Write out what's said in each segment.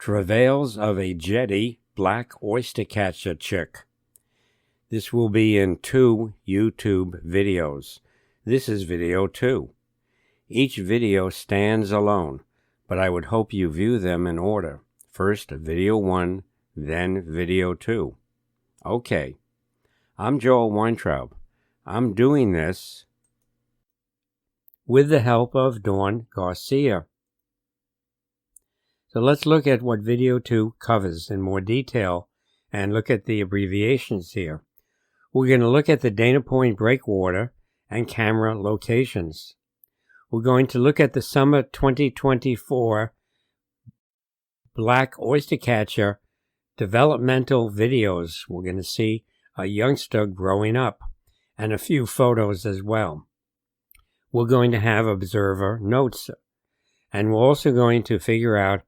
Travails of a Jetty Black Oystercatcher chick. This will be in 2 YouTube videos. This is video 2. Each video stands alone, but I would hope you view them in order. First video 1, then video 2. Okay, I'm Joel Weintraub. I'm doing this with the help of Dawn Garcia. So let's look at what video 2 covers in more detail and look at the abbreviations here. We're going to look at the Dana Point Breakwater and camera locations. We're going to look at the summer 2024 Black Oystercatcher developmental videos. We're going to see a youngster growing up and a few photos as well. We're going to have observer notes, and we're also going to figure out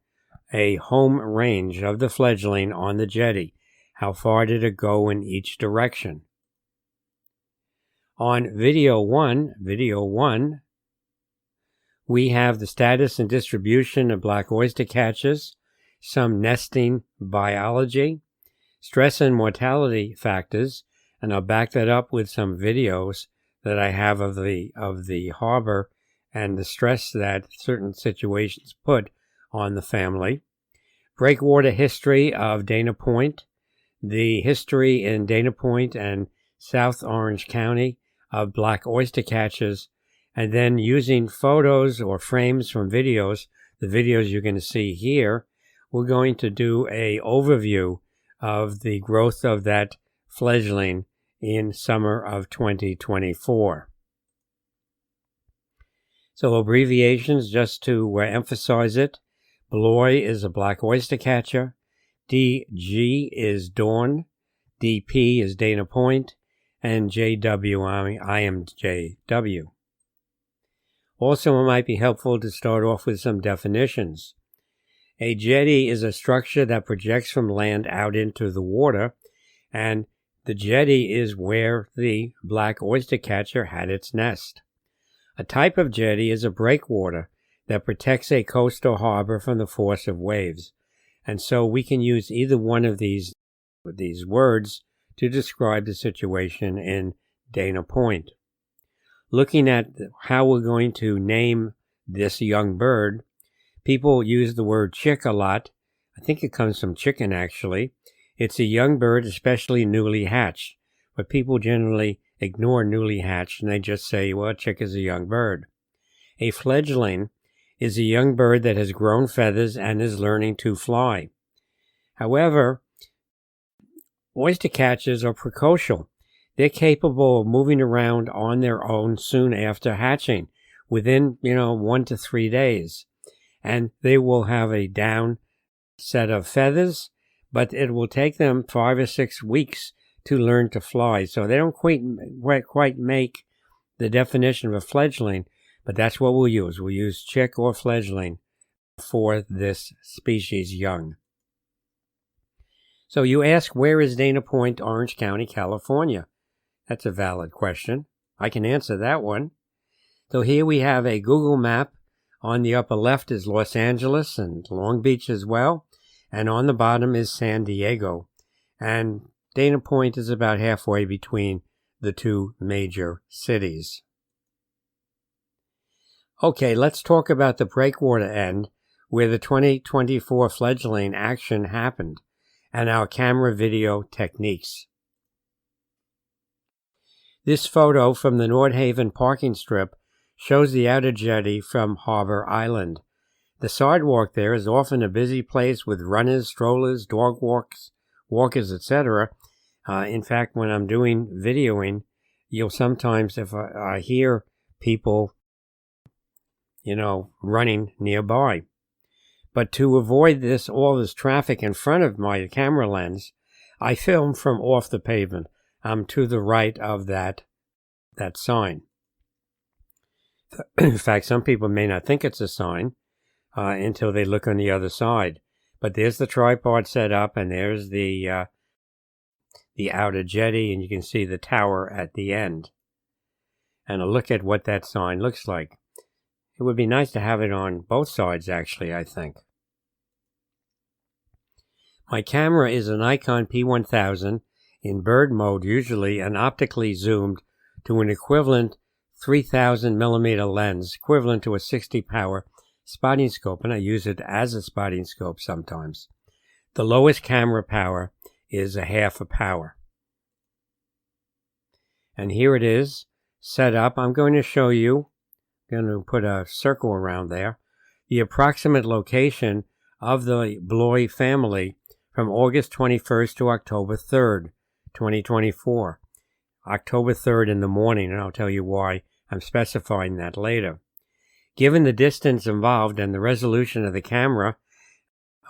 a home range of the fledgling on the jetty. How far did it go in each direction? On video 1, we have the status and distribution of Black Oystercatchers, some nesting biology, stress and mortality factors, and I'll back that up with some videos that I have of the harbor and the stress that certain situations put on the family. Breakwater history of Dana Point, the history in Dana Point and South Orange County of Black Oystercatchers, and then using photos or frames from videos, the videos you're going to see here, we're going to do an overview of the growth of that fledgling in summer of 2024. So abbreviations, just to emphasize it. Bloy is a Black Oystercatcher. DG is Dawn. DP is Dana Point. And JW, I am JW. Also, it might be helpful to start off with some definitions. A jetty is a structure that projects from land out into the water, and the jetty is where the Black Oystercatcher had its nest. A type of jetty is a breakwater that protects a coast or harbor from the force of waves. And so we can use either one of these words to describe the situation in Dana Point. Looking at how we're going to name this young bird, people use the word chick a lot. I think it comes from chicken, actually. It's a young bird, especially newly hatched. But people generally ignore newly hatched, and they just say, well, a chick is a young bird. A fledgling is a young bird that has grown feathers and is learning to fly. However, oystercatchers are precocial. They're capable of moving around on their own soon after hatching, within, 1 to 3 days. And they will have a down set of feathers, but it will take them 5 or 6 weeks to learn to fly. So they don't quite make the definition of a fledgling, but that's what we'll use. We'll use chick or fledgling for this species young. So you ask, where is Dana Point, Orange County, California? That's a valid question. I can answer that one. So here we have a Google map. On the upper left is Los Angeles and Long Beach as well. And on the bottom is San Diego. And Dana Point is about halfway between the two major cities. Okay, let's talk about the breakwater end, where the 2024 fledgling action happened, and our camera video techniques. This photo from the Nordhaven parking strip shows the outer jetty from Harbor Island. The sidewalk there is often a busy place with runners, strollers, dog walkers, etc. In fact, when I'm doing videoing, you'll sometimes, if I hear people running nearby. But to avoid all this traffic in front of my camera lens, I film from off the pavement. I'm to the right of that sign. In fact, some people may not think it's a sign until they look on the other side. But there's the tripod set up, and there's the outer jetty, and you can see the tower at the end. And a look at what that sign looks like. It would be nice to have it on both sides, actually, I think. My camera is a Nikon P1000 in bird mode usually, and optically zoomed to an equivalent 3000 millimeter lens, equivalent to a 60 power spotting scope, and I use it as a spotting scope sometimes. The lowest camera power is a half a power. And here it is set up. I'm going to show you, I'm going to put a circle around there, the approximate location of the Bloy family from August 21st to October 3rd, 2024. October 3rd in the morning, and I'll tell you why I'm specifying that later. Given the distance involved and the resolution of the camera,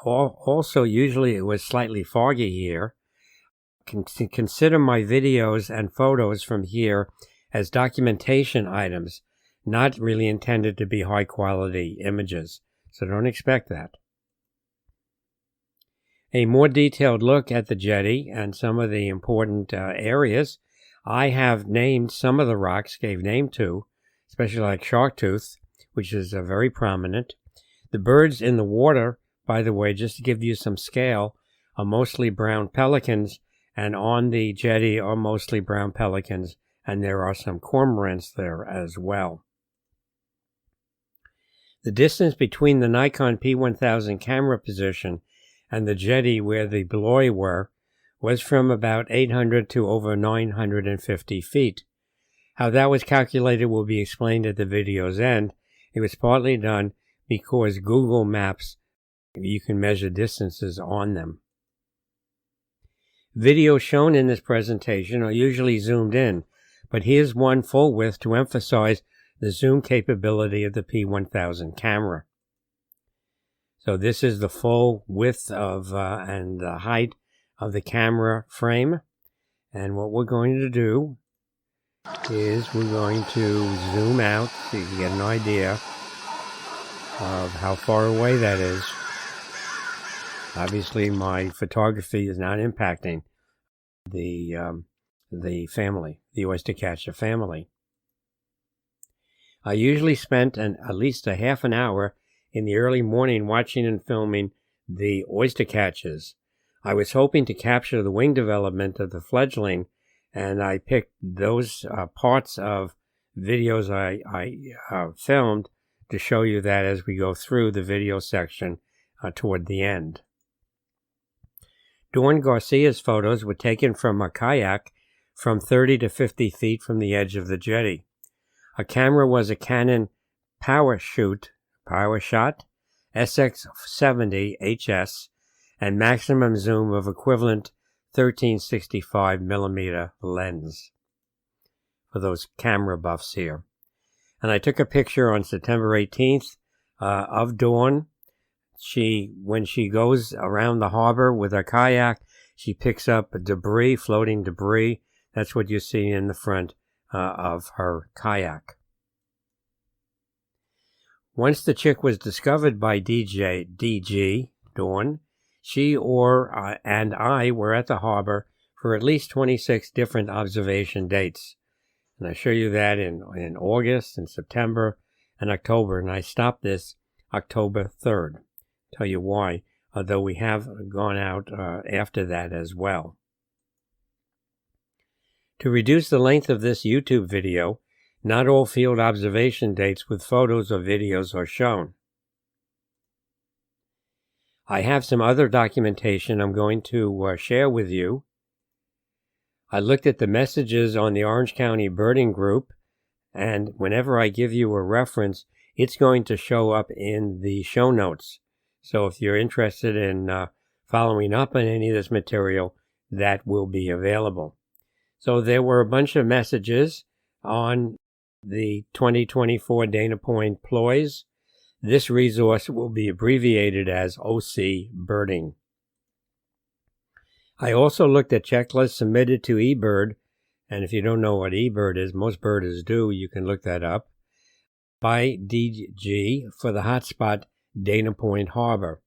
also usually it was slightly foggy here, consider my videos and photos from here as documentation items, not really intended to be high quality images, so don't expect that. A more detailed look at the jetty and some of the important areas. I have named some of the rocks, gave name to, especially like Sharktooth, which is very prominent. The birds in the water, by the way, just to give you some scale, are mostly brown pelicans, and on the jetty are mostly brown pelicans, and there are some cormorants there as well. The distance between the Nikon P1000 camera position and the jetty where the Bloy were was from about 800 to over 950 feet. How that was calculated will be explained at the video's end. It was partly done because Google Maps, you can measure distances on them. Videos shown in this presentation are usually zoomed in, but here's one full width to emphasize the zoom capability of the P1000 camera. So this is the full width of and the height of the camera frame, and what we're going to do is we're going to zoom out so you can get an idea of how far away that is. Obviously my photography is not impacting the family, the Oystercatcher family. I usually spent at least a half an hour in the early morning watching and filming the Oystercatchers. I was hoping to capture the wing development of the fledgling, and I picked those parts of videos I filmed to show you that as we go through the video section toward the end. Dawn Garcia's photos were taken from a kayak from 30 to 50 feet from the edge of the jetty. Her camera was a Canon PowerShot SX70 HS and maximum zoom of equivalent 1365 millimeter lens for those camera buffs here. And I took a picture on September 18th of Dawn. When she goes around the harbor with her kayak, she picks up debris, floating debris. That's what you see in the front of her kayak. Once the chick was discovered by DG, Dawn, she and I were at the harbor for at least 26 different observation dates. And I show you that in August and September and October. And I stopped this October 3rd. Tell you why, although we have gone out after that as well. To reduce the length of this YouTube video, not all field observation dates with photos or videos are shown. I have some other documentation I'm going to share with you. I looked at the messages on the Orange County Birding Group, and whenever I give you a reference, it's going to show up in the show notes. So if you're interested in following up on any of this material, that will be available. So there were a bunch of messages on the 2024 Dana Point ploys. This resource will be abbreviated as OC Birding. I also looked at checklists submitted to eBird, and if you don't know what eBird is, most birders do, you can look that up, by DG for the hotspot Dana Point Harbor,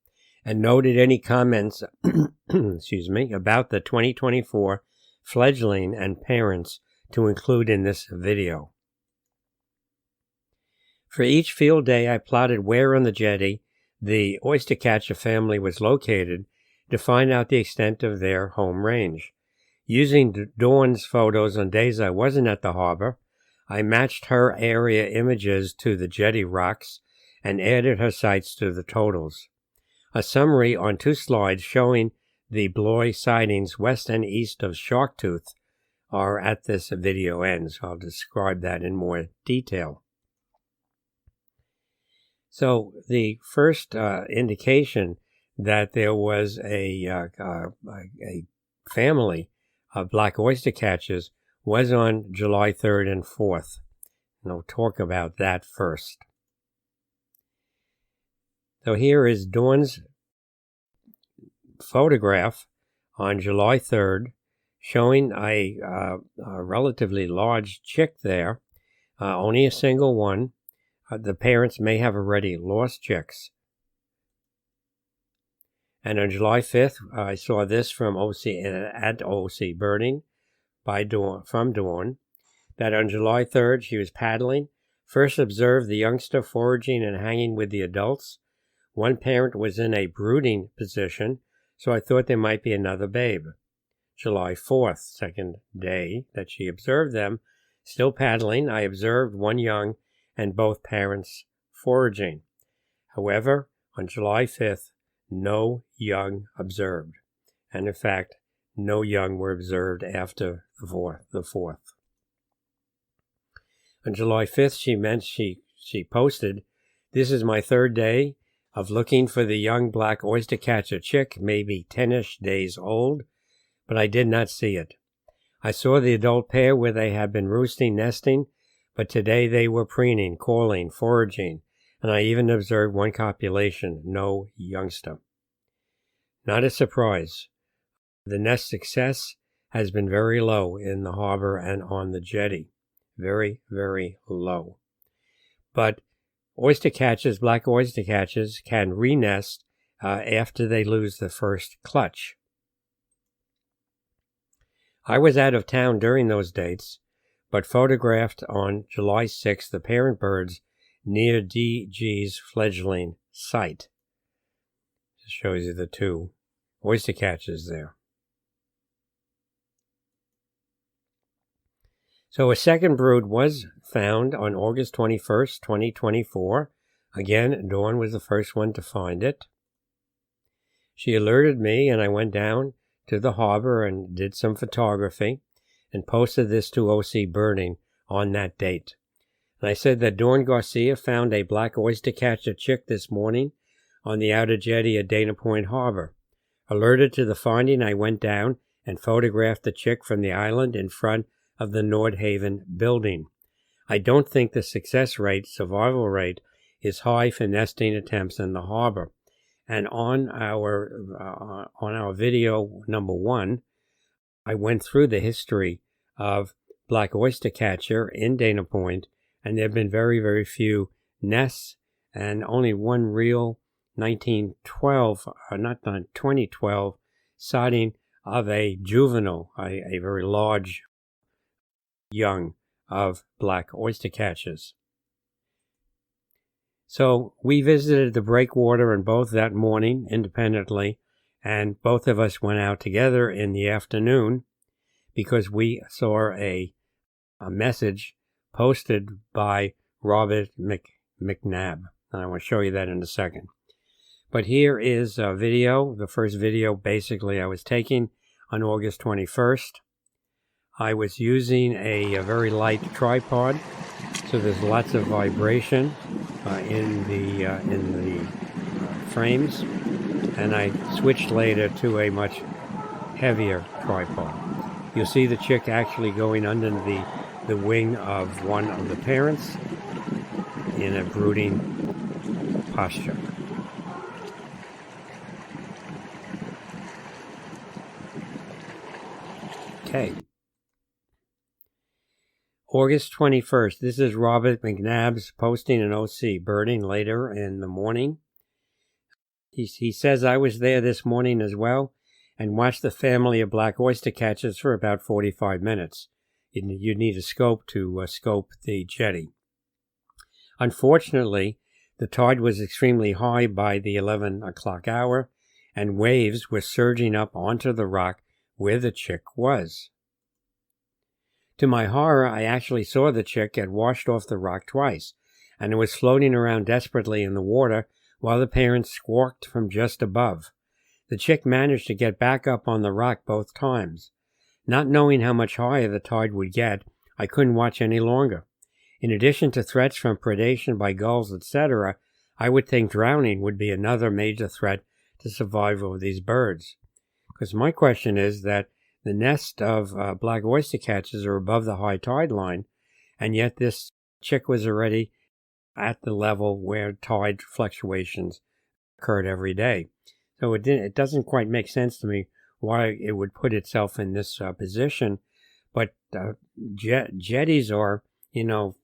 and noted any comments excuse me, about the 2024 fledgling and parents to include in this video. For each field day, I plotted where on the jetty the Oystercatcher family was located to find out the extent of their home range. Using Dawn's photos on days I wasn't at the harbor, I matched her area images to the Jetty rocks and added her sites to the totals. A summary on 2 slides showing the Bloy sightings west and east of Sharktooth are at this video end, so I'll describe that in more detail. So the first indication that there was a family of Black Oystercatchers was on July 3rd and 4th. And I'll talk about that first. So here is Dawn's photograph on July 3rd showing a relatively large chick there, only a single one. The parents may have already lost chicks. And on July 5th, I saw this from at OC Birding from Dawn, that on July 3rd she was paddling. First observed the youngster foraging and hanging with the adults. One parent was in a brooding position, so I thought there might be another babe. July 4th, second day that she observed them, still paddling, I observed one young and both parents foraging. However, on July 5th, no young observed. And in fact, no young were observed after the 4th. On July 5th, she posted, "This is my 3rd day of looking for the young Black Oystercatcher chick, maybe 10-ish days old, but I did not see it. I saw the adult pair where they had been roosting, nesting, but today they were preening, calling, foraging, and I even observed one copulation, no youngster." Not a surprise. The nest success has been very low in the harbor and on the jetty. Very, very low. But oystercatchers, Black Oystercatchers, can re-nest after they lose the first clutch. I was out of town during those dates, but photographed on July 6th the parent birds near DG's fledgling site. It shows you the 2 oystercatchers there. So a second brood was found on August 21st, 2024. Again, Dawn was the first one to find it. She alerted me, and I went down to the harbor and did some photography and posted this to OC Birding on that date. And I said that Dawn Garcia found a Black Oystercatcher chick this morning on the outer jetty at Dana Point Harbor. Alerted to the finding, I went down and photographed the chick from the island in front of the Nordhaven building. I don't think the survival rate, is high for nesting attempts in the harbor. And on our video number 1, I went through the history of Black Oystercatcher in Dana Point, and there have been very, very few nests, and only one real 2012 sighting of a juvenile, a very large young of Black Oystercatchers. So we visited the Breakwater and both that morning independently, and both of us went out together in the afternoon because we saw a message posted by Robert McNabb, and I want to show you that in a second. But here is a video, the first video basically I was taking on August 21st. I was using a very light tripod, so there's lots of vibration in the frames, and I switched later to a much heavier tripod. You'll see the chick actually going under the wing of one of the parents in a brooding posture. Okay. August 21st. This is Robert McNabb's posting in OC Birding later in the morning. He says, "I was there this morning as well and watched the family of Black Oystercatchers for about 45 minutes. You need a scope to scope the jetty. Unfortunately, the tide was extremely high by the 11 o'clock hour, and waves were surging up onto the rock where the chick was. To my horror, I actually saw the chick get washed off the rock twice, and it was floating around desperately in the water while the parents squawked from just above. The chick managed to get back up on the rock both times. Not knowing how much higher the tide would get, I couldn't watch any longer. In addition to threats from predation by gulls, etc., I would think drowning would be another major threat to survival of these birds. Because my question is that the nest of black oystercatchers are above the high tide line, and yet this chick was already at the level where tide fluctuations occurred every day. So it doesn't quite make sense to me why it would put itself in this position. But jetties are,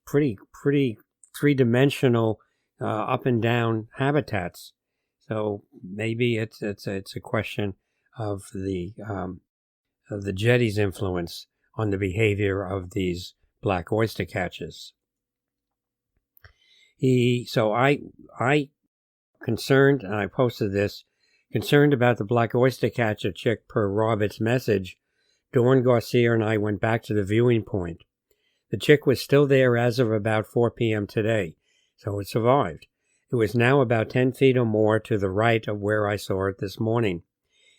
pretty three-dimensional up and down habitats. So maybe it's a question of the jetty's influence on the behavior of these black oystercatchers. I concerned, and I posted this, concerned about the black oystercatcher chick per Robert's message, Dawn Garcia and I went back to the viewing point. The chick was still there as of about 4 p.m. today, so it survived. It was now about 10 feet or more to the right of where I saw it this morning.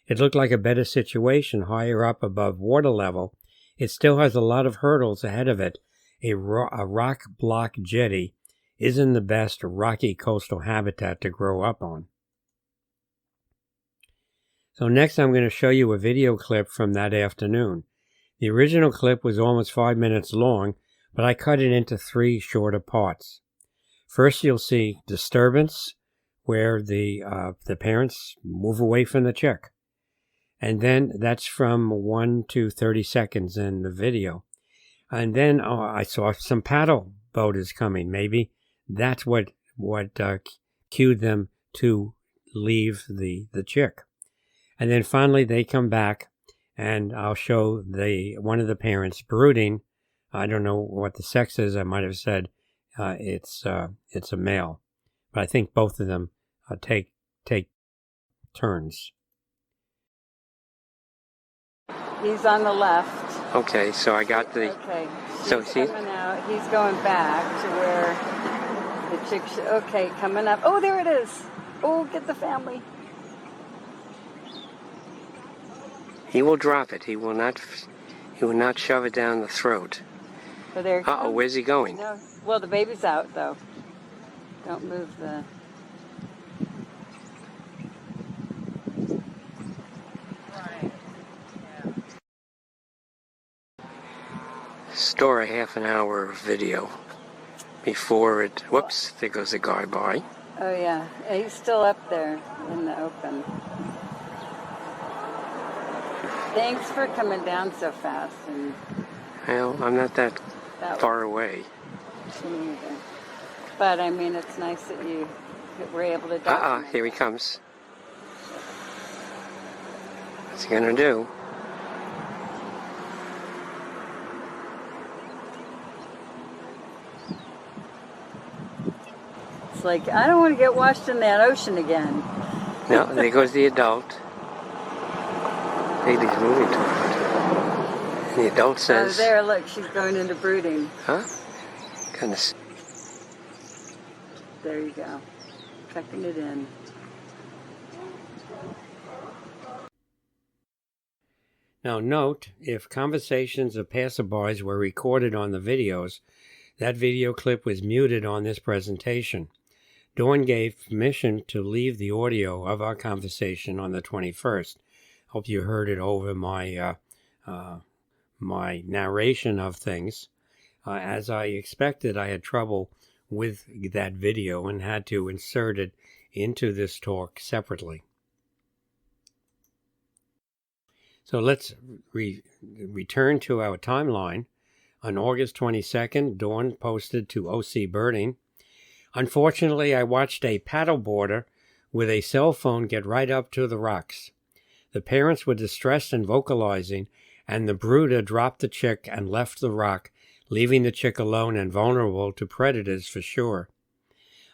It looked like a better situation higher up above water level. It still has a lot of hurdles ahead of it. A rock block jetty isn't the best rocky coastal habitat to grow up on. So next I'm going to show you a video clip from that afternoon. The original clip was almost 5 minutes long, but I cut it into 3 shorter parts. First you'll see disturbance, where the parents move away from the chick. And then that's from 1 to 30 seconds in the video. And then I saw some paddle boaters coming. Maybe that's what cued them to leave the chick. And then finally they come back, and I'll show one of the parents brooding. I don't know what the sex is. I might have said it's a male, but I think both of them take turns. He's on the left. Okay, so I got the. Okay. So he's coming out. He's going back to where the chick. Okay, coming up. Oh, there it is. Oh, get the family. He will drop it. He will not shove it down the throat. Oh, there. Uh-oh, where's he going? No. Well, the baby's out though. Don't move the. Store a half an hour of video before it. Whoops! There goes a guy by. Oh yeah, he's still up there in the open. Thanks for coming down so fast. And well, I'm not that far away. Me either. But I mean, it's nice that you were able to document. Here he comes. What's he gonna do? It's like, I don't want to get washed in that ocean again. No, there goes the adult. He's moving toward it. The adult says... Oh, there, look, she's going into brooding. Huh? Goodness. There you go. Tucking it in. Now note, if conversations of passerbys were recorded on the videos, that video clip was muted on this presentation. Dawn gave permission to leave the audio of our conversation on the 21st. Hope you heard it over my my narration of things. As I expected, I had trouble with that video and had to insert it into this talk separately. So let's return to our timeline. On August 22nd, Dawn posted to OC Birding, "Unfortunately, I watched a paddleboarder with a cell phone get right up to the rocks. The parents were distressed and vocalizing, and the brooder dropped the chick and left the rock, leaving the chick alone and vulnerable to predators for sure.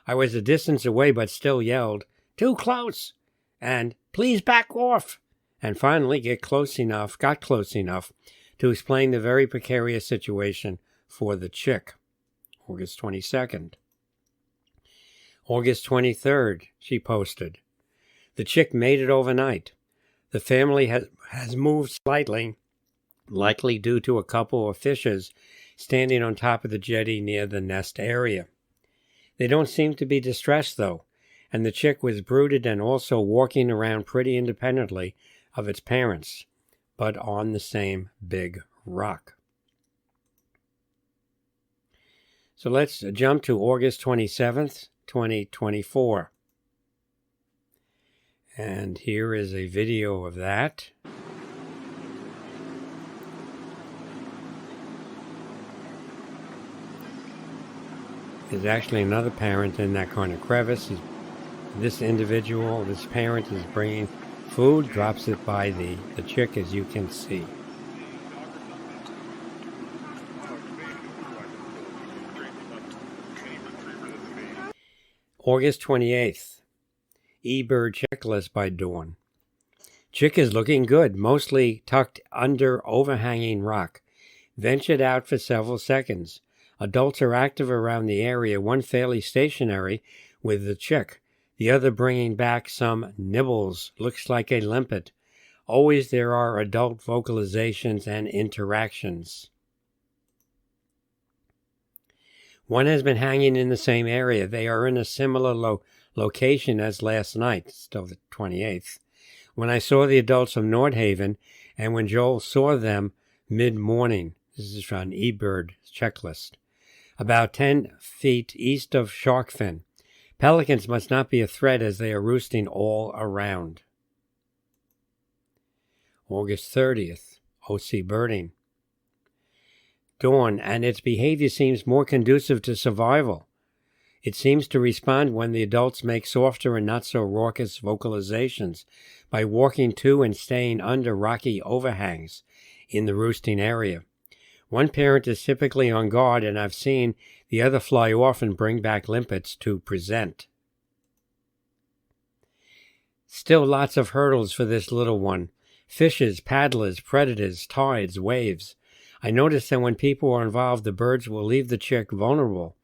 I was a distance away but still yelled, 'Too close!' and please back off, and finally got close enough to explain the very precarious situation for the chick. August 22nd. August 23rd, she posted, the chick made it overnight. The family has moved slightly, likely due to a couple of fishes standing on top of the jetty near the nest area. They don't seem to be distressed, though, and the chick was brooded and also walking around pretty independently of its parents, but on the same big rock. So let's jump to August 27th, 2024. And here is a video of that. There's actually another parent in that kind of crevice. This individual, this parent, is bringing food, drops it by the chick, as you can see. August 28th. E-Bird Checklist by Dawn. Chick is looking good, mostly tucked under overhanging rock. Ventured out for several seconds. Adults are active around the area, one fairly stationary with the chick, the other bringing back some nibbles, looks like a limpet. Always there are adult vocalizations and interactions. One has been hanging in the same area. They are in a similar location as last night, still the 28th, when I saw the adults of Nordhaven, and when Joel saw them mid-morning. This is from E-Bird Checklist. About 10 feet east of Sharkfin. Pelicans must not be a threat as they are roosting all around. August 30th. OC Birding. Dawn, and its behavior seems more conducive to survival. It seems to respond when the adults make softer and not so raucous vocalizations by walking to and staying under rocky overhangs in the roosting area. One parent is typically on guard, and I've seen the other fly off and bring back limpets to present. Still lots of hurdles for this little one. Fishes, paddlers, predators, tides, waves. I noticed that when people are involved, the birds will leave the chick vulnerable.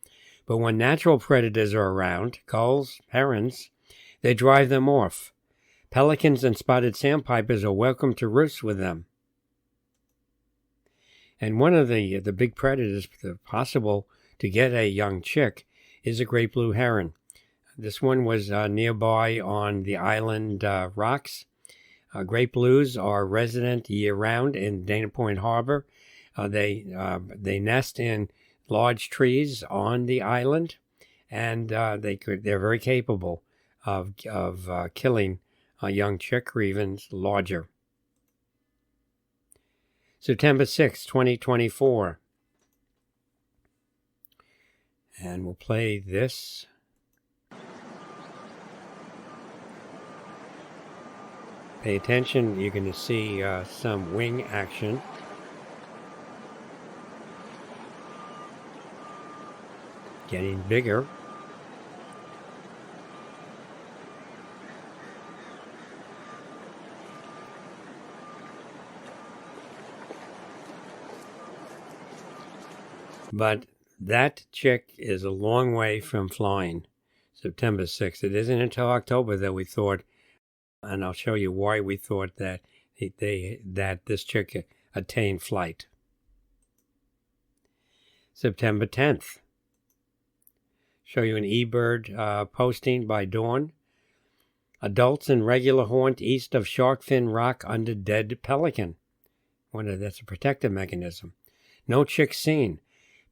But when natural predators are around, gulls, herons, they drive them off. Pelicans and spotted sandpipers are welcome to roost with them. And one of the big predators possible to get a young chick is a great blue heron. This one was nearby on the island rocks. Great blues are resident year-round in Dana Point Harbor. They nest in large trees on the island, and they're very capable of killing a young chick or even larger. September 6, 2024. And we'll play this. Pay attention, you're going to see some wing action. Getting bigger. But that chick is a long way from flying. September 6th. It isn't until October that we thought, and I'll show you why we thought that that this chick attained flight. September 10th. Show you an E-Bird posting by Dawn. Adults in regular haunt east of Sharkfin Rock under dead pelican. That's a protective mechanism. No chick seen.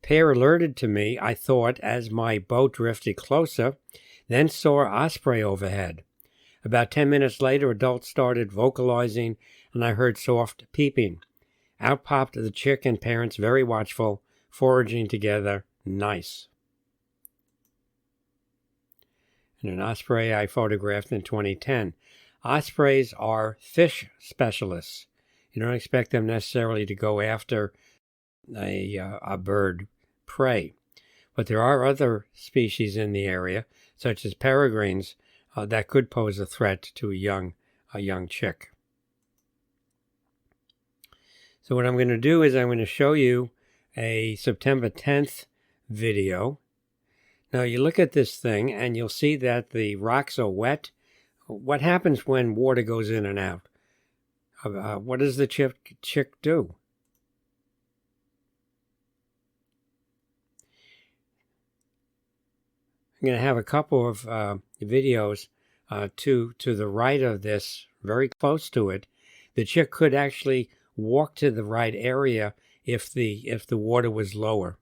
Pair alerted to me, I thought, as my boat drifted closer, then saw osprey overhead. About 10 minutes later, adults started vocalizing, and I heard soft peeping. Out popped the chick and parents, very watchful, foraging together. Nice. And an osprey I photographed in 2010. Ospreys are fish specialists. You don't expect them necessarily to go after a bird prey. But there are other species in the area, such as peregrines, that could pose a threat to a young chick. So what I'm going to do is I'm going to show you a September 10th video. Now you look at this thing and you'll see that the rocks are wet. What happens when water goes in and out? What does the chick do? I'm going to have a couple of videos to the right of this, very close to it. The chick could actually walk to the right area if the water was lower.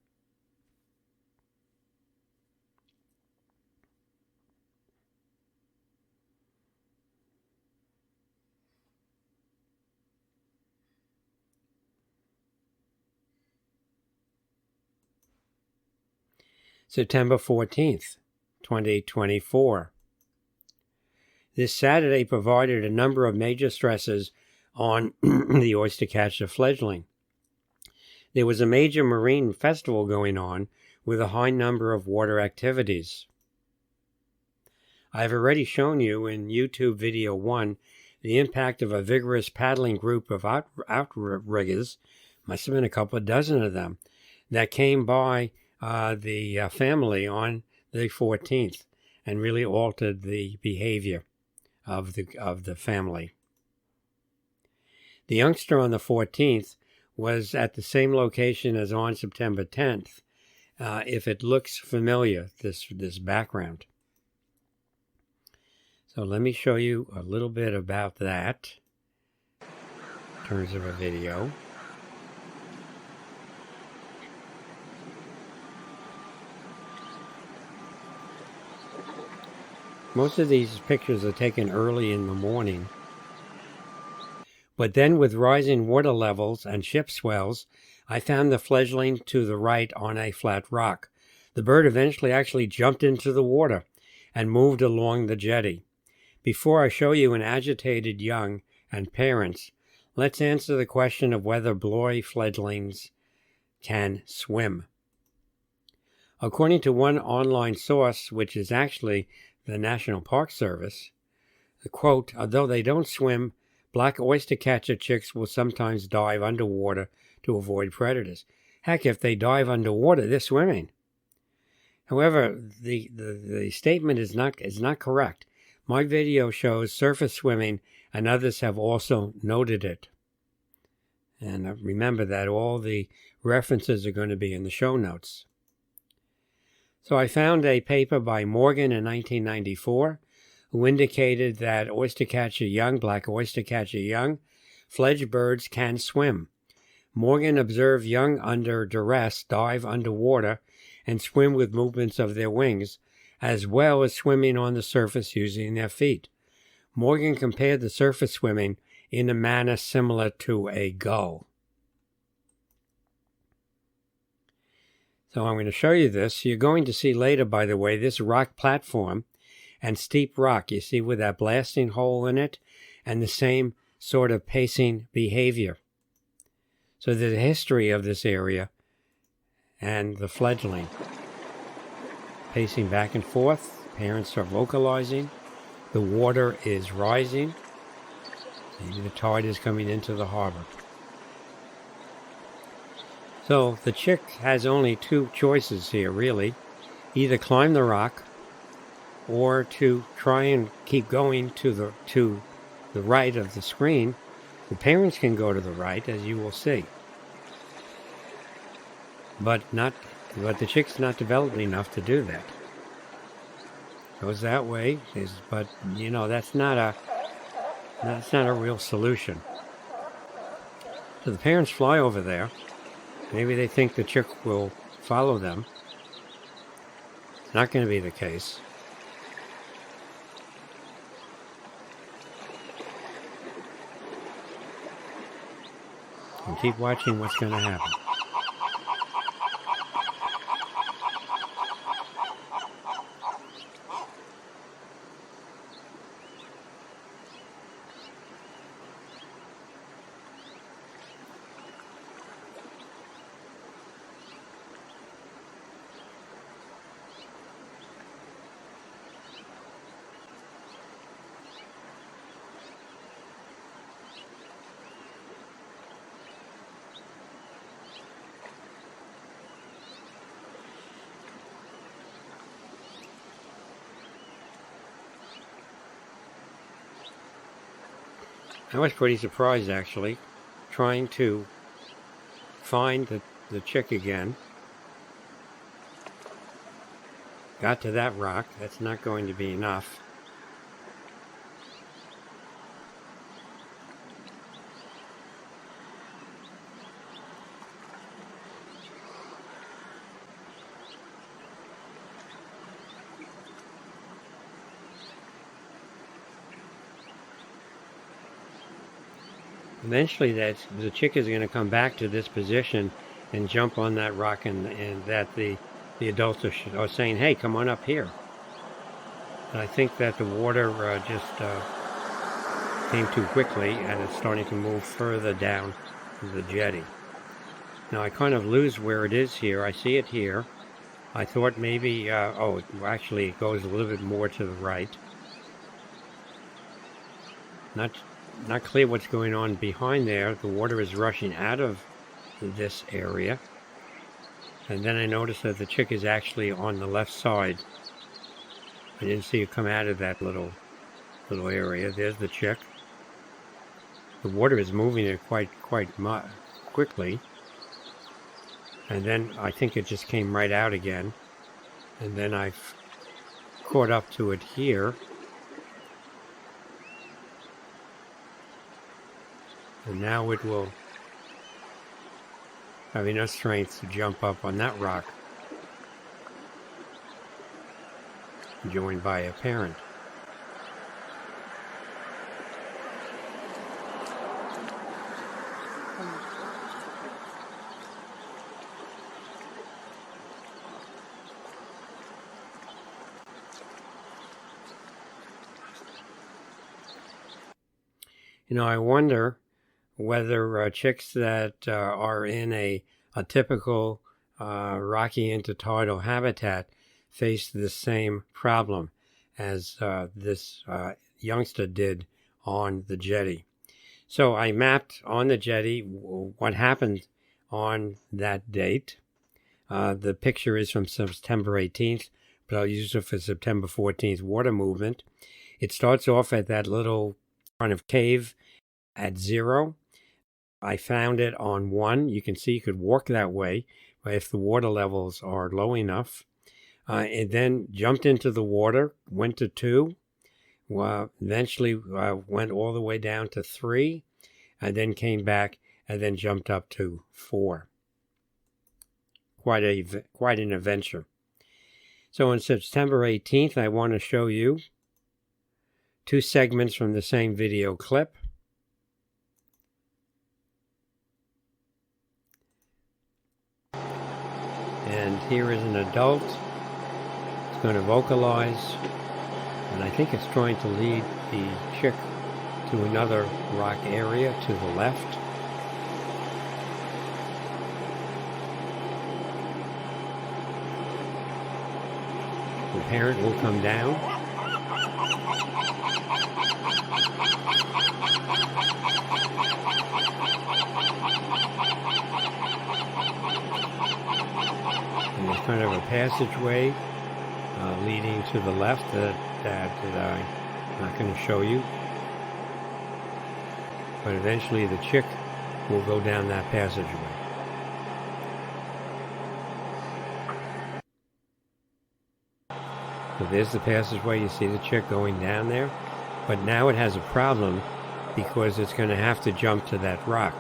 September 14th, 2024. This Saturday provided a number of major stresses on the Oystercatcher fledgling. There was a major marine festival going on with a high number of water activities. I've already shown you in YouTube video 1 the impact of a vigorous paddling group of outriggers, must have been a couple of dozen of them, that came by the family on the 14th and really altered the behavior of the family. The youngster on the 14th was at the same location as on September 10th, if it looks familiar, this background. So let me show you a little bit about that in terms of a video. Most of these pictures are taken early in the morning. But then with rising water levels and ship swells, I found the fledgling to the right on a flat rock. The bird eventually actually jumped into the water and moved along the jetty. Before I show you an agitated young and parents, let's answer the question of whether Bloy fledglings can swim. According to one online source, which is actually the National Park Service, the quote, although they don't swim, Black Oystercatcher chicks will sometimes dive underwater to avoid predators. Heck, if they dive underwater, they're swimming. However, the statement is not correct. My video shows surface swimming, and others have also noted it. And remember that all the references are going to be in the show notes. So I found a paper by Morgan in 1994 who indicated that Oystercatcher young, Black Oystercatcher young, fledged birds can swim. Morgan observed young under duress dive underwater and swim with movements of their wings, as well as swimming on the surface using their feet. Morgan compared the surface swimming in a manner similar to a gull. So I'm going to show you this. You're going to see later, by the way, this rock platform and steep rock, you see, with that blasting hole in it and the same sort of pacing behavior. So there's a history of this area and the fledgling. Pacing back and forth, parents are vocalizing, the water is rising, maybe the tide is coming into the harbor. So the chick has only two choices here, really. Either climb the rock or to try and keep going to the right of the screen. The parents can go to the right, as you will see. But the chick's not developed enough to do that. Goes that way, but you know that's not a real solution. So the parents fly over there. Maybe they think the chick will follow them. Not going to be the case. And keep watching what's going to happen. I was pretty surprised, actually, trying to find the chick again. Got to that rock. That's not going to be enough. Eventually the chick is going to come back to this position and jump on that rock, and that the adults are saying, hey, come on up here. And I think that the water just came too quickly, and it's starting to move further down the jetty. Now I kind of lose where it is here. I see it here. I thought maybe, oh, actually it goes a little bit more to the right. Not clear what's going on behind there. The water is rushing out of this area. And then I noticed that the chick is actually on the left side. I didn't see it come out of that little area. There's the chick. The water is moving it quite quickly. And then I think it just came right out again. And then I've caught up to it here. And now it will have enough strength to jump up on that rock, joined by a parent. You know, I wonder whether chicks that are in a typical rocky intertidal habitat face the same problem as this youngster did on the jetty. So I mapped on the jetty what happened on that date. The picture is from September 18th, but I'll use it for September 14th water movement. It starts off at that little kind of cave at 0. I found it on 1. You can see you could walk that way if the water levels are low enough. It then jumped into the water, went to 2, eventually went all the way down to 3, and then came back and then jumped up to 4. Quite an adventure. So on September 18th, I want to show you 2 segments from the same video clip. And here is an adult. It's going to vocalize, and I think it's trying to lead the chick to another rock area to the left. The parent will come down. And there's kind of a passageway leading to the left that I'm not going to show you. But eventually the chick will go down that passageway. So there's the passageway. You see the chick going down there. But now it has a problem because it's going to have to jump to that rock.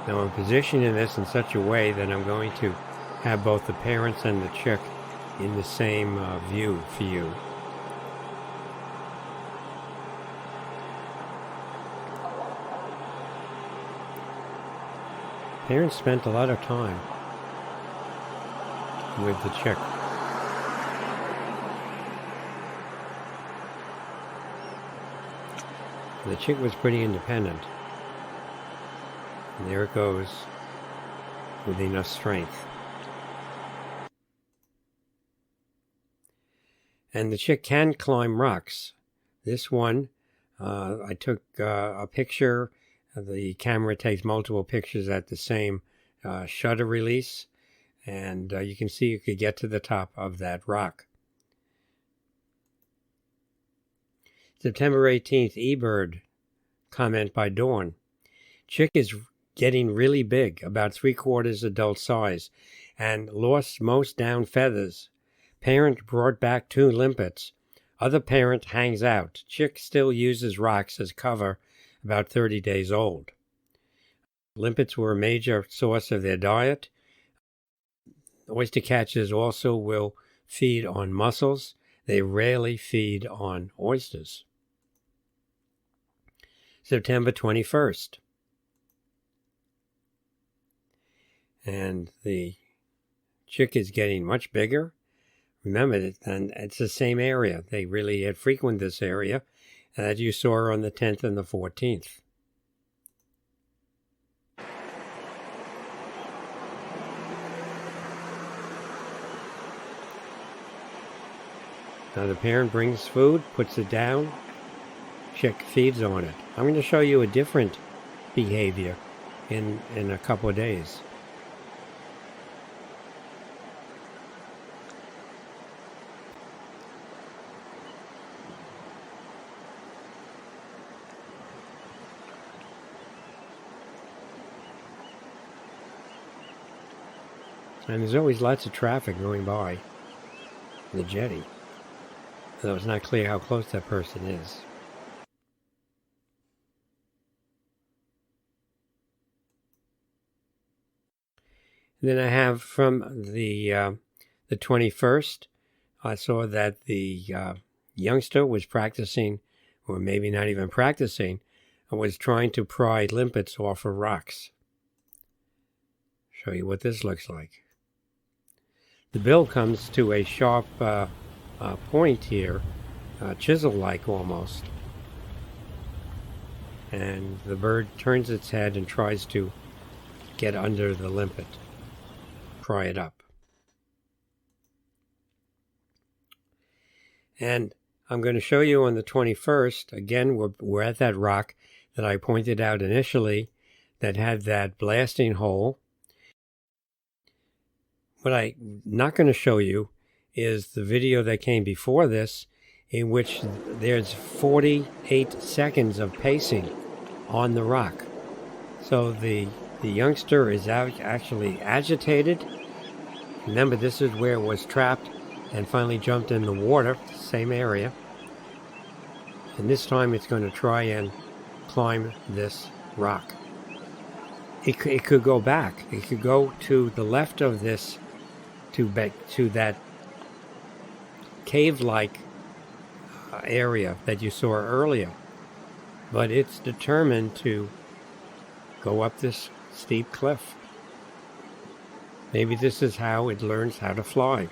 Now I'm positioning this in such a way that I'm going to have both the parents and the chick in the same view for you. Parents spent a lot of time with the chick. The chick was pretty independent. And there it goes with enough strength. And the chick can climb rocks. This one, I took a picture. The camera takes multiple pictures at the same shutter release. And you can see you could get to the top of that rock. September 18th, eBird comment by Dawn. Chick is getting really big, about 3/4 adult size, and lost most down feathers. Parent brought back 2 limpets. Other parent hangs out. Chick still uses rocks as cover, about 30 days old. Limpets were a major source of their diet. Oystercatchers also will feed on mussels. They rarely feed on oysters. September 21st. And the chick is getting much bigger. Remember that, and it's the same area. They really had frequented this area that you saw on the 10th and the 14th. Now the parent brings food, puts it down, chick feeds on it. I'm going to show you a different behavior in a couple of days. And there's always lots of traffic going by the jetty, though it's not clear how close that person is. Then I have from the 21st, I saw that the youngster was practicing, or maybe not even practicing, and was trying to pry limpets off of rocks. Show you what this looks like. The bill comes to a sharp point here, chisel-like almost. And the bird turns its head and tries to get under the limpet, pry it up. And I'm going to show you on the 21st, again, we're at that rock that I pointed out initially that had that blasting hole. What I'm not going to show you is the video that came before this, in which there's 48 seconds of pacing on the rock. So the youngster is actually agitated. Remember, this is where it was trapped and finally jumped in the water, same area. And this time it's going to try and climb this rock. It could go back. It could go to the left of this, to that cave-like area that you saw earlier. But it's determined to go up this steep cliff. Maybe this is how it learns how to fly.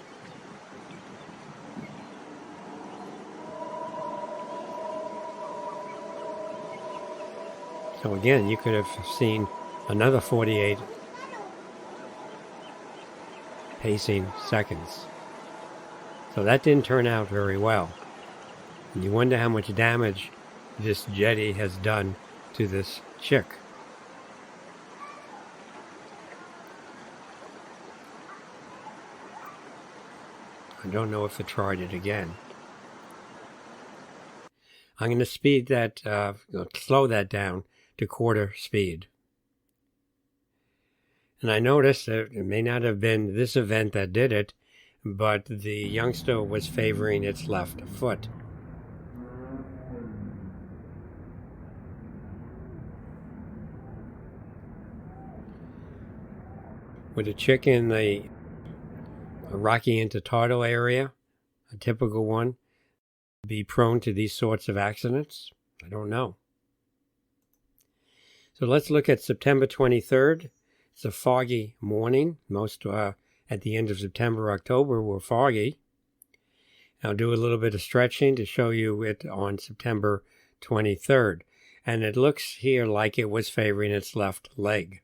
So again, you could have seen another 48 pacing seconds. So that didn't turn out very well. And you wonder how much damage this jetty has done to this chick. I don't know if it tried it again. I'm going to speed that, slow that down to quarter speed. And I noticed that it may not have been this event that did it, but the youngster was favoring its left foot. With a chick in the Rocky Intertidal area, a typical one, be prone to these sorts of accidents? I don't know. So let's look at September 23rd. It's a foggy morning. Most at the end of September, October were foggy. I'll do a little bit of stretching to show you it on September 23rd. And it looks here like it was favoring its left leg.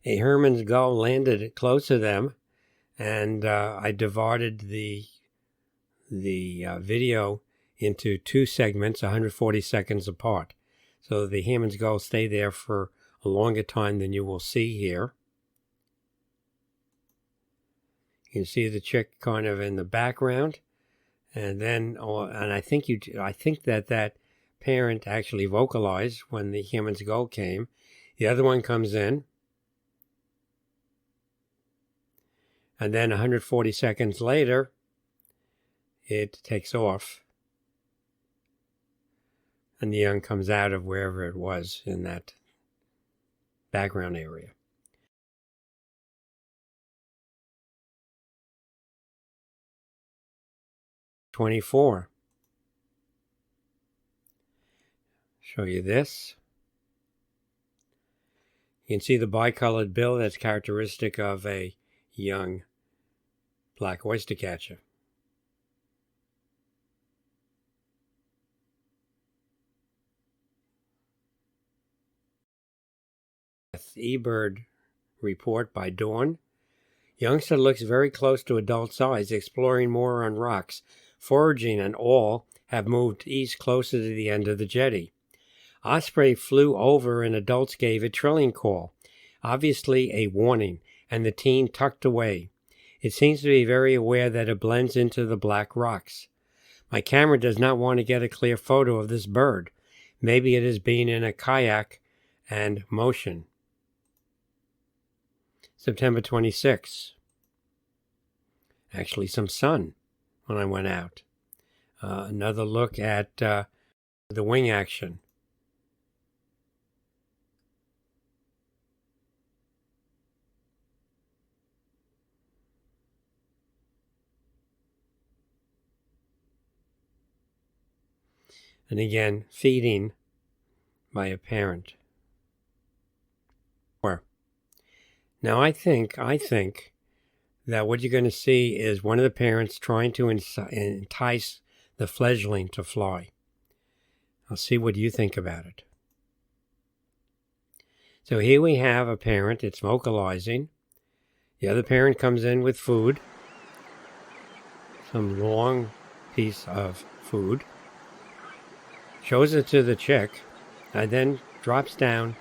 A Herman's gull landed close to them, and I divided the video into two segments, 140 seconds apart. So the Herman's gull stay there for a longer time than you will see here. You can see the chick kind of in the background, and then, and I think that parent actually vocalized when the Herman's gull came. The other one comes in, and then 140 seconds later, it takes off, and the young comes out of wherever it was in that background area. '24. Show you this. You can see the bicolored bill that's characteristic of a young black oystercatcher. eBird report by Dawn. Youngster looks very close to adult size, exploring more on rocks. Foraging and all have moved east closer to the end of the jetty. Osprey flew over and adults gave a trilling call, obviously a warning, and the teen tucked away. It seems to be very aware that it blends into the black rocks. My camera does not want to get a clear photo of this bird. Maybe it is being in a kayak and motion. September 26. Actually some sun when I went out. Another look at the wing action. And again, feeding by a parent. Now I think that what you're going to see is one of the parents trying to entice the fledgling to fly. I'll see what you think about it. So here we have a parent, it's vocalizing. The other parent comes in with food, some long piece of food, shows it to the chick, and then drops down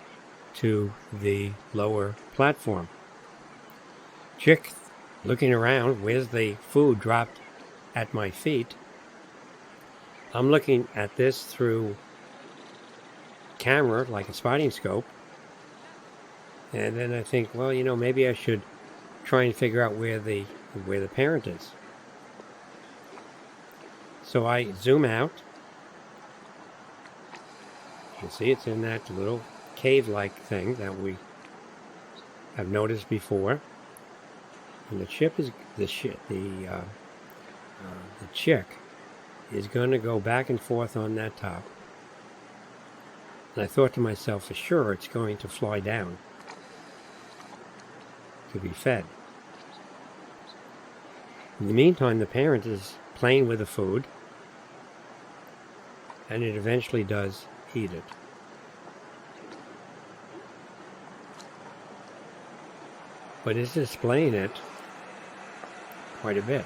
to the lower platform. Chick looking around, where's the food dropped at my feet? I'm looking at this through camera, like a spotting scope, and then I think, well, you know, maybe I should try and figure out where the parent is. So I zoom out. You can see it's in that little cave-like thing that we have noticed before, and the chick is going to go back and forth on that top. And I thought to myself, for sure, it's going to fly down to be fed. In the meantime, the parent is playing with the food, and it eventually does eat it. But it's displaying it quite a bit.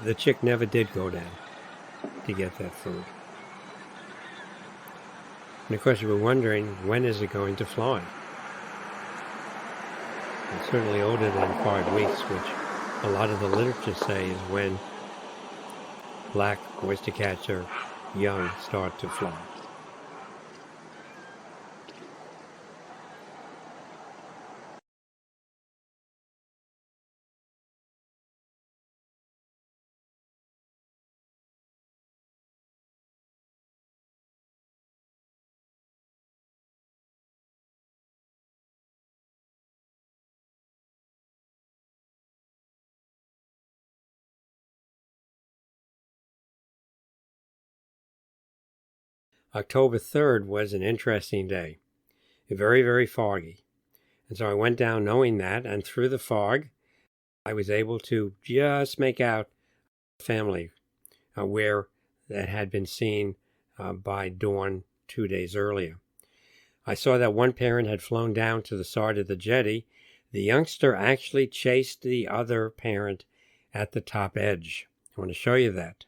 The chick never did go down to get that food. And of course we were wondering, when is it going to fly? It's certainly older than 5 weeks, which a lot of the literature say is when black oystercatcher young start to fly. October 3rd was an interesting day. Very, very foggy. And so I went down knowing that, and through the fog, I was able to just make out family where that had been seen by dawn 2 days earlier. I saw that one parent had flown down to the side of the jetty. The youngster actually chased the other parent at the top edge. I want to show you that.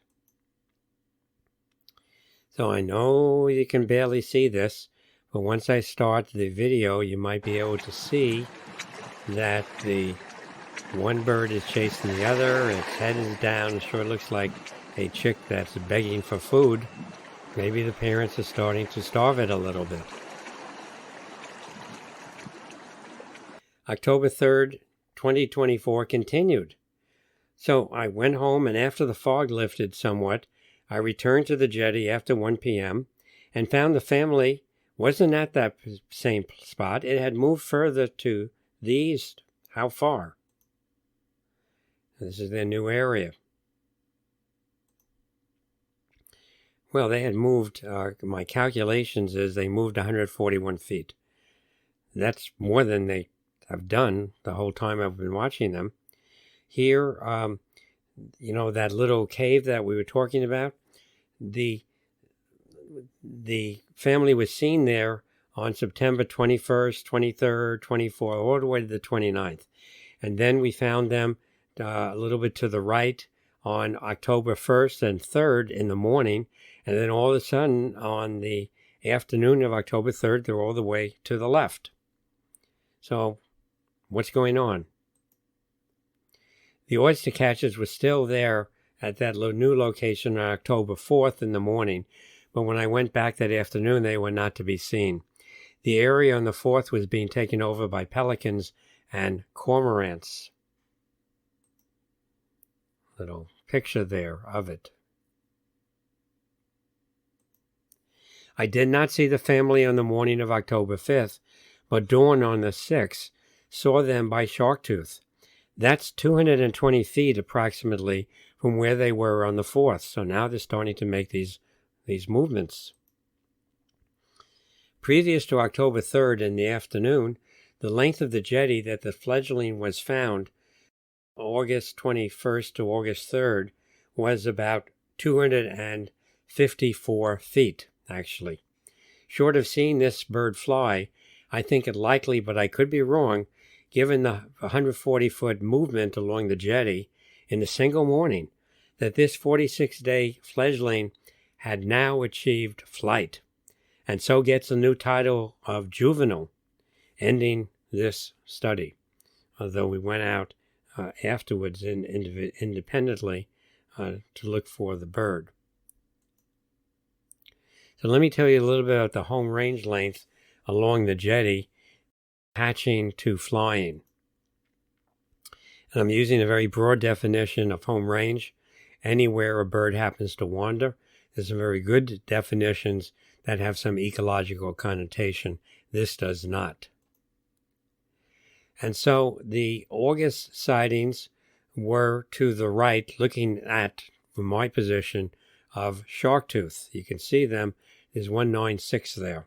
So I know you can barely see this, but once I start the video, you might be able to see that the one bird is chasing the other. Its head is down. It sure looks like a chick that's begging for food. Maybe the parents are starting to starve it a little bit. October 3rd, 2024 continued. So I went home, and after the fog lifted somewhat, I returned to the jetty after 1 p.m. and found the family wasn't at that same spot. It had moved further to the east. How far? This is their new area. Well, they had moved, my calculations is they moved 141 feet. That's more than they have done the whole time I've been watching them. Here, you know, that little cave that we were talking about, the family was seen there on September 21st, 23rd, 24th, all the way to the 29th. And then we found them a little bit to the right on October 1st and 3rd in the morning. And then all of a sudden on the afternoon of October 3rd, they're all the way to the left. So what's going on? The Oystercatchers were still there at that new location on October 4th in the morning, but when I went back that afternoon, they were not to be seen. The area on the 4th was being taken over by pelicans and cormorants. Little picture there of it. I did not see the family on the morning of October 5th, but dawn on the 6th saw them by Sharktooth. That's 220 feet approximately from where they were on the 4th. So now they're starting to make these movements. Previous to October 3rd in the afternoon, the length of the jetty that the fledgling was found, August 21st to August 3rd, was about 254 feet, actually. Short of seeing this bird fly, I think it likely, but I could be wrong, given the 140-foot movement along the jetty in a single morning, that this 46-day fledgling had now achieved flight, and so gets a new title of juvenile, ending this study, although we went out afterwards independently to look for the bird. So let me tell you a little bit about the home range length along the jetty, hatching to flying. And I'm using a very broad definition of home range, anywhere a bird happens to wander. There's some very good definitions that have some ecological connotation. This does not. And so the August sightings were to the right, looking at, from my position, of Sharktooth. You can see them. There's 196 there.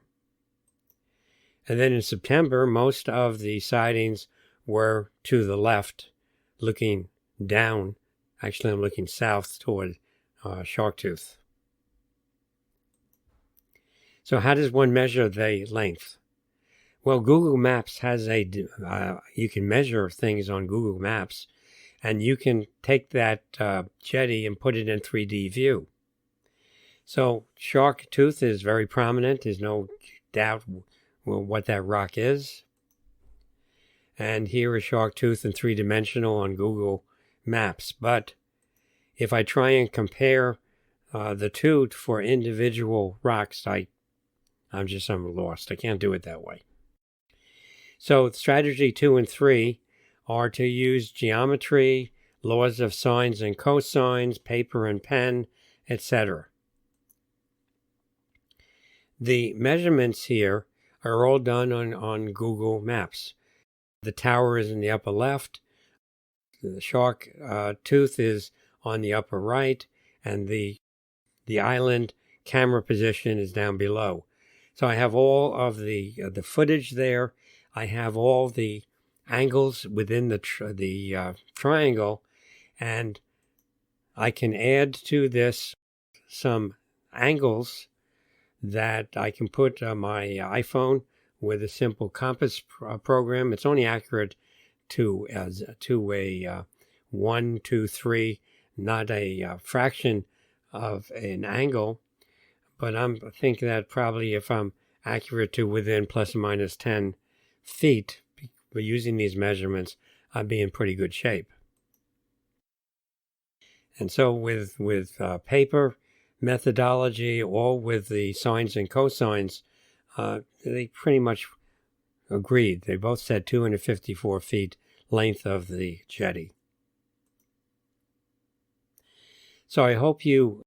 And then in September, most of the sightings were to the left, looking down. Actually, I'm looking south toward Sharktooth. So how does one measure the length? Well, Google Maps has you can measure things on Google Maps, and you can take that jetty and put it in 3D view. So Sharktooth is very prominent. There's no doubt what that rock is. And here is Sharktooth in 3-dimensional on Google Maps. But if I try and compare the two for individual rocks, I'm lost. I can't do it that way. So strategy 2 and 3 are to use geometry, laws of sines and cosines, paper and pen, etc. The measurements here are all done on Google Maps. The tower is in the upper left, the Sharktooth is on the upper right, and the island camera position is down below. So I have all of the footage there. I have all the angles within the triangle, and I can add to this some angles that I can put on my iPhone with a simple compass program. It's only accurate to a 1, 2, 3, not a fraction of an angle. But I'm thinking that probably if I'm accurate to within plus or minus 10 feet, using these measurements, I'd be in pretty good shape. And so with paper methodology, or with the sines and cosines, they pretty much agreed. They both said 254 feet length of the jetty. So I hope you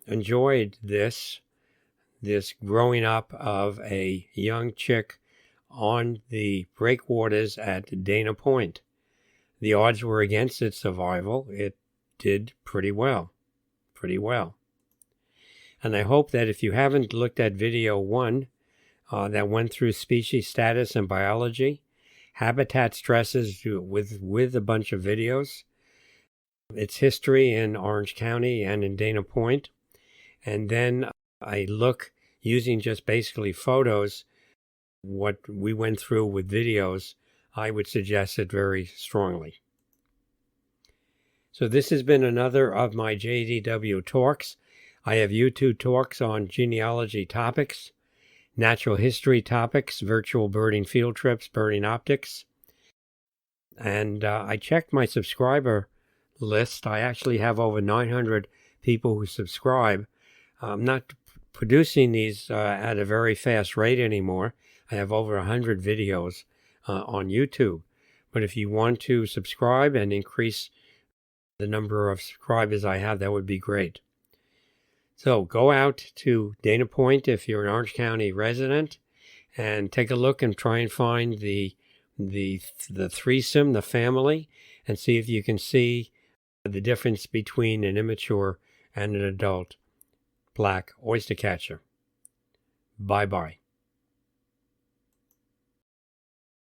enjoyed this growing up of a young chick on the breakwaters at Dana Point. The odds were against its survival. It did pretty well. And I hope that if you haven't looked at video 1 that went through species status and biology, habitat stresses with a bunch of videos, its history in Orange County and in Dana Point, and then I look using just basically photos, what we went through with videos, I would suggest it very strongly. So this has been another of my JDW talks. I have YouTube talks on genealogy topics, natural history topics, virtual birding field trips, birding optics. And I checked my subscriber list. I actually have over 900 people who subscribe. I'm not producing these at a very fast rate anymore. I have over 100 videos on YouTube. But if you want to subscribe and increase the number of subscribers I have, that would be great. So go out to Dana Point if you're an Orange County resident, and take a look and try and find the threesome, the family, and see if you can see the difference between an immature and an adult black oystercatcher. Bye-bye.